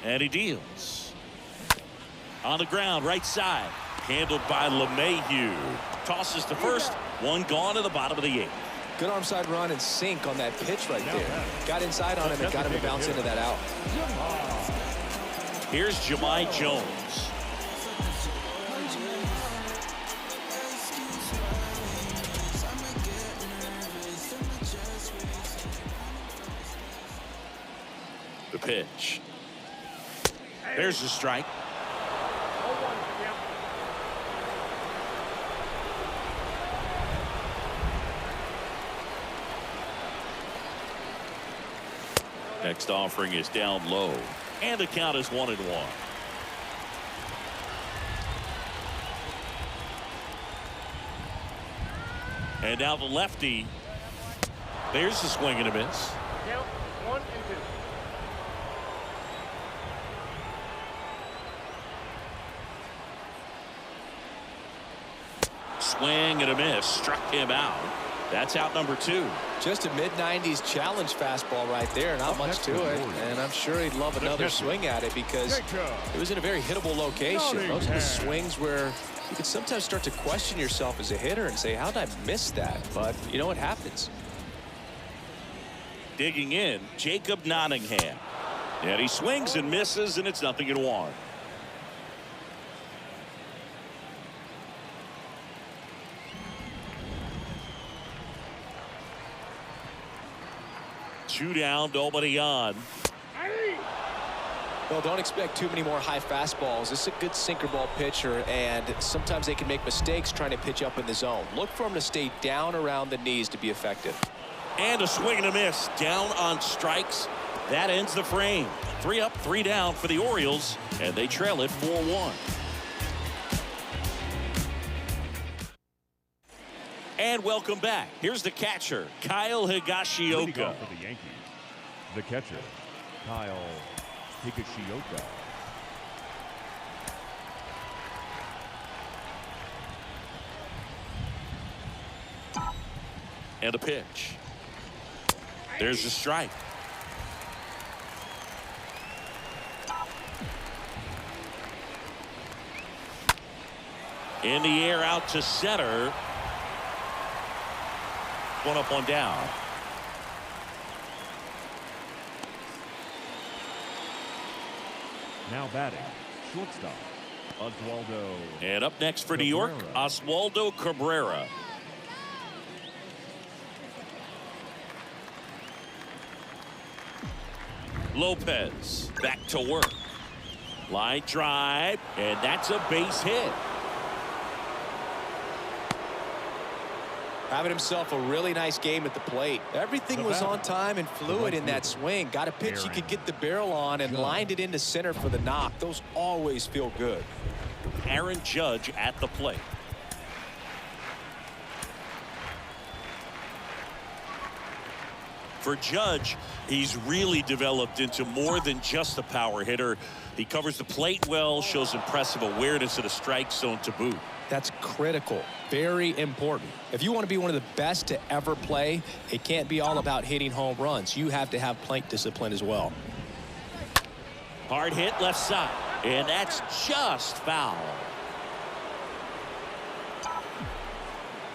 And he deals. On the ground, right side. Handled by LeMahieu. Tosses to first. One gone to the bottom of the 8th. Good arm side run and sink on that pitch right there. Got inside on him and got him to bounce into that out. Here's Jahmai Jones. The pitch. There's the strike. Next offering is down low, and the count is 1-1. And now the lefty. There's the swing and a miss. Count 1-2. Swing and a miss. Struck him out. That's out number 2. Just a mid-90s challenge fastball right there. Not much to it. And I'm sure he'd love another swing at it because it was in a very hittable location. Those are the swings where you can sometimes start to question yourself as a hitter and say, how did I miss that? But you know what happens. Digging in, Jacob Nottingham. And he swings and misses, and it's 0-1. Two down, nobody on. Well, don't expect too many more high fastballs. This is a good sinker ball pitcher, and sometimes they can make mistakes trying to pitch up in the zone. Look for him to stay down around the knees to be effective. And a swing and a miss. Down on strikes. That ends the frame. 3 up, 3 down for the Orioles, and they trail it 4-1. And welcome back. Here's the catcher, Kyle Higashioka. For the Yankees, the catcher, Kyle Higashioka. And a pitch. There's the strike. In the air out to center. 1 up, 1 down. Now batting, shortstop, Oswaldo. And up next for New York, Oswaldo Cabrera. Lopez back to work. Line drive, and that's a base hit. Having himself a really nice game at the plate. Everything was on time and fluid in that swing. Got a pitch he could get the barrel on and lined it into center for the knock. Those always feel good. Aaron Judge at the plate. For Judge, he's really developed into more than just a power hitter. He covers the plate well, shows impressive awareness of the strike zone to boot. That's critical. Very important. If you want to be one of the best to ever play, it can't be all about hitting home runs. You have to have plate discipline as well. Hard hit left side, and that's just foul.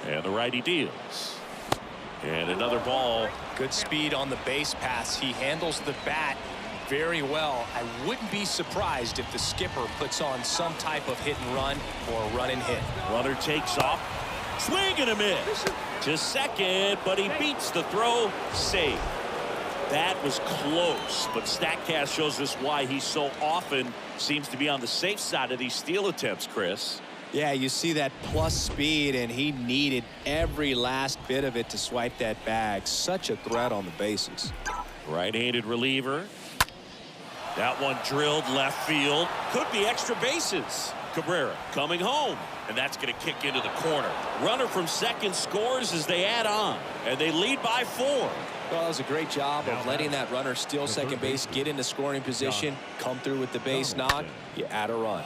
And the righty deals. And another ball. Good speed on the base pass. He handles the bat very well. I wouldn't be surprised if the skipper puts on some type of hit and run or run and hit. Runner takes off. Swing and a miss. To second, but he beats the throw. Save. That was close, but StatCast shows us why he so often seems to be on the safe side of these steal attempts, Chris. Yeah, you see that plus speed, and he needed every last bit of it to swipe that bag. Such a threat on the bases. Right-handed reliever. That one drilled left field. Could be extra bases. Cabrera coming home, and that's going to kick into the corner. Runner from second scores as they add on, and they lead by 4. Well, that was a great job of letting that runner steal second base, get into scoring position, come through with the base knock. You add a run.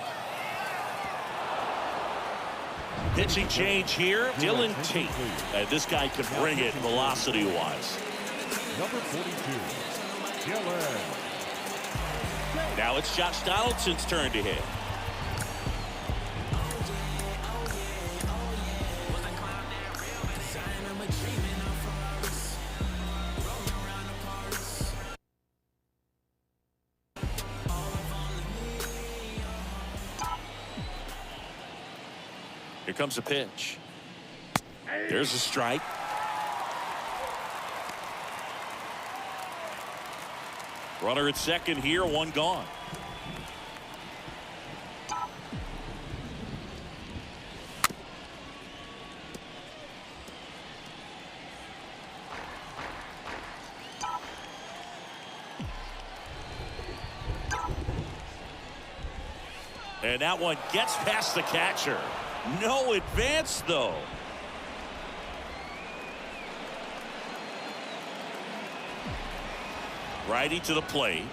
Pitching change here, Dylan Tate. And this guy can bring it velocity-wise. Number 42, Dylan. Now it's Josh Donaldson's turn to hit. Here comes the pitch. There's a strike. Runner at second here, one gone. And that one gets past the catcher. No advance, though. Righty to the plate.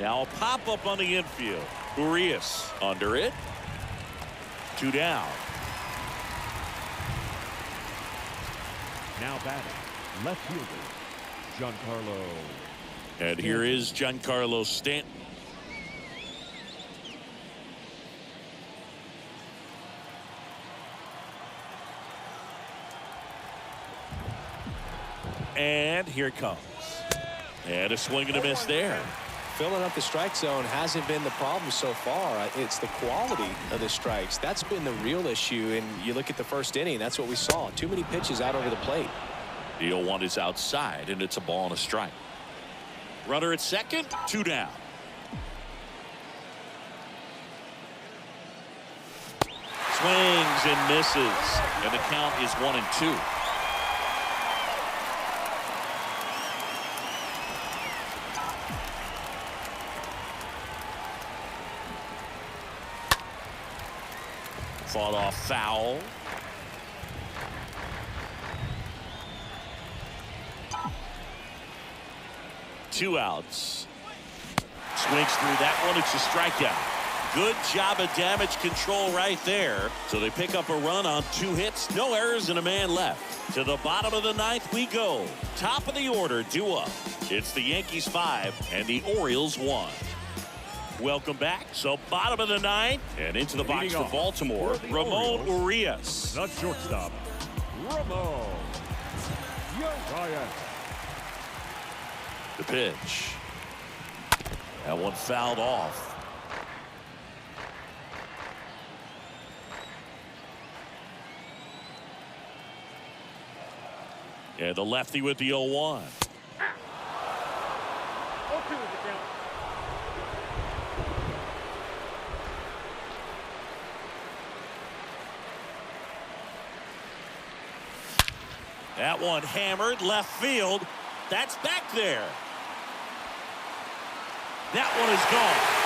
Now a pop-up on the infield. Urias under it. 2 down. Now batting, left fielder, Giancarlo. And here is Giancarlo Stanton. And here it comes. And a swing and a miss there. Filling up the strike zone hasn't been the problem so far. It's the quality of the strikes. That's been the real issue. And you look at the first inning, that's what we saw. Too many pitches out over the plate. The 0-1 is outside, and it's a ball and a strike. Runner at second, 2 down. Swings and misses. And the count is 1-2. Fought off foul. Two outs. Swings through that one. It's a strikeout. Good job of damage control right there. So they pick up a run on 2 hits. No errors and a man left. To the bottom of the 9th we go. Top of the order due up. It's the Yankees 5 and the Orioles 1. Welcome back. So bottom of the 9th and into the box for Baltimore, Ramon Urias. The shortstop, Ramon Urias. The pitch. That one fouled off. And the lefty with the 0-1. 0-2 is the count. That one hammered left field. That's back there. That one is gone.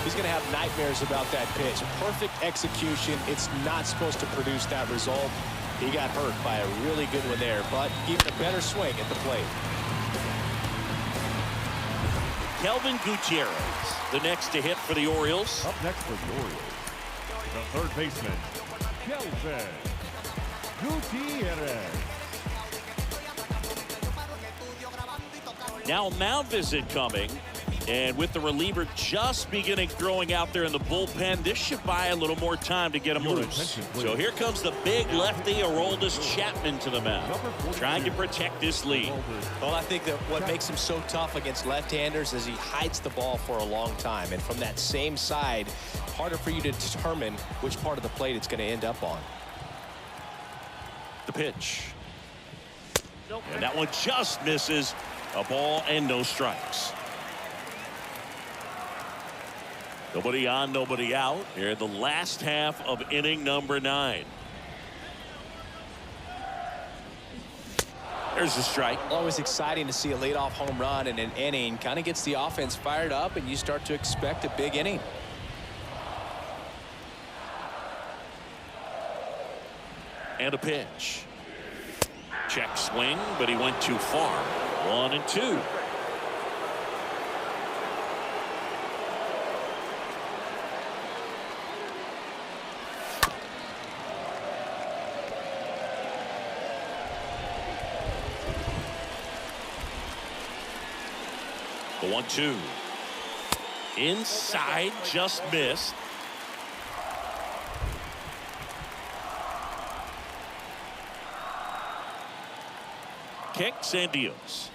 He's going to have nightmares about that pitch. Perfect execution. It's not supposed to produce that result. He got hurt by a really good one there, but even a better swing at the plate. Kelvin Gutierrez, the next to hit for the Orioles. Up next for the Orioles, the third baseman, Kelvin Gutierrez. Now mound visit coming. And with the reliever just beginning throwing out there in the bullpen, this should buy a little more time to get him loose. So here comes the big lefty, Aroldis Chapman, to the mound, trying to protect this lead. Well, I think that what makes him so tough against left-handers is he hides the ball for a long time. And from that same side, harder for you to determine which part of the plate it's going to end up on. The pitch. And that one just misses. A ball and no strikes. Nobody on, nobody out. Here in the last half of inning number 9. There's a strike. Always exciting to see a leadoff home run in an inning. Kind of gets the offense fired up, and you start to expect a big inning. And a pitch. Check swing, but he went too far. 1-2. The 1-2. Inside, just missed. Kicks and deals.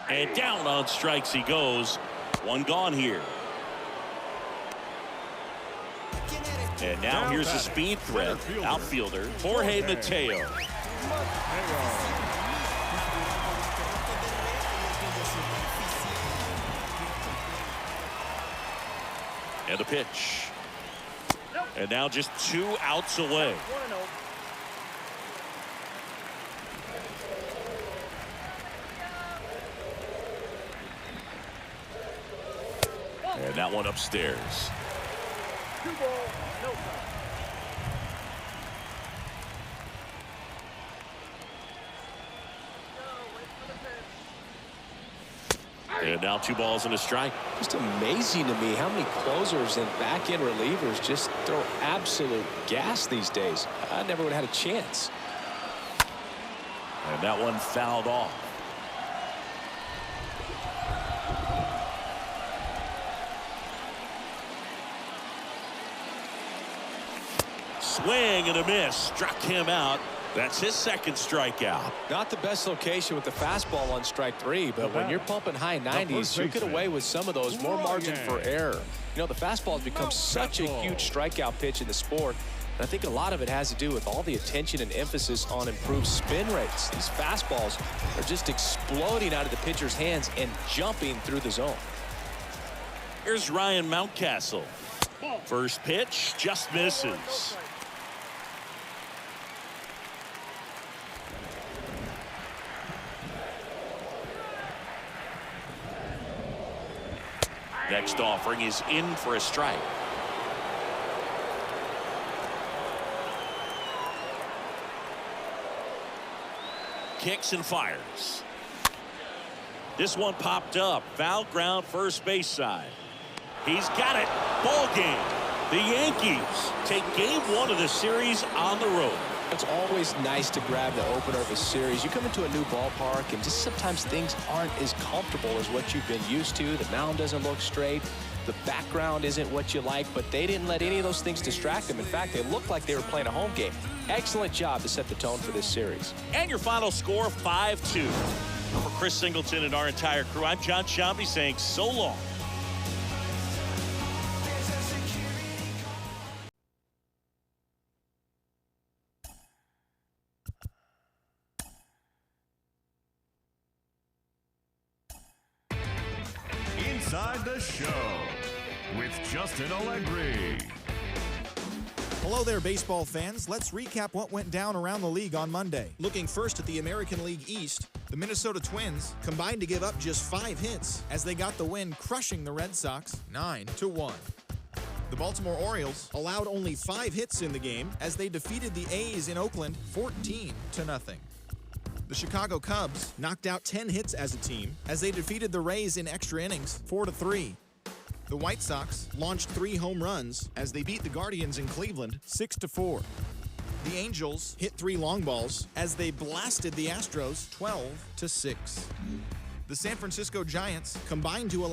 And down on strikes he goes. One gone here. And now here's a speed threat. Outfielder Jorge Mateo. And a pitch. And now just 2 outs away. And that one upstairs. 2 balls, no strikes. And now 2 balls and a strike. Just amazing to me how many closers and back-end relievers just throw absolute gas these days. I never would have had a chance. And that one fouled off. Swing and a miss. Struck him out. That's his second strikeout. Not the best location with the fastball on strike 3, but when you're pumping high 90s, you get away with some of those, more margin for error. You know, the fastball has become such a huge strikeout pitch in the sport. And I think a lot of it has to do with all the attention and emphasis on improved spin rates. These fastballs are just exploding out of the pitcher's hands and jumping through the zone. Here's Ryan Mountcastle. First pitch just misses. Next offering is in for a strike. Kicks and fires. This one popped up. Foul ground, first base side. He's got it. Ball game. The Yankees take game 1 of the series on the road. It's always nice to grab the opener of a series. You come into a new ballpark and just sometimes things aren't as comfortable as what you've been used to. The mound doesn't look straight. The background isn't what you like, but they didn't let any of those things distract them. In fact, they looked like they were playing a home game. Excellent job to set the tone for this series. And your final score, 5-2. For Chris Singleton and our entire crew, I'm John Shambi saying so long. Inside the Show with Justin Allegri. Hello there, baseball fans. Let's recap what went down around the league on Monday. Looking first at the American League East, the Minnesota Twins combined to give up just 5 hits as they got the win, crushing the Red Sox 9-1. The Baltimore Orioles allowed only 5 hits in the game as they defeated the A's in Oakland 14-0. The Chicago Cubs knocked out 10 hits as a team as they defeated the Rays in extra innings 4-3. The White Sox launched 3 home runs as they beat the Guardians in Cleveland 6-4. The Angels hit 3 long balls as they blasted the Astros 12-6. The San Francisco Giants combined to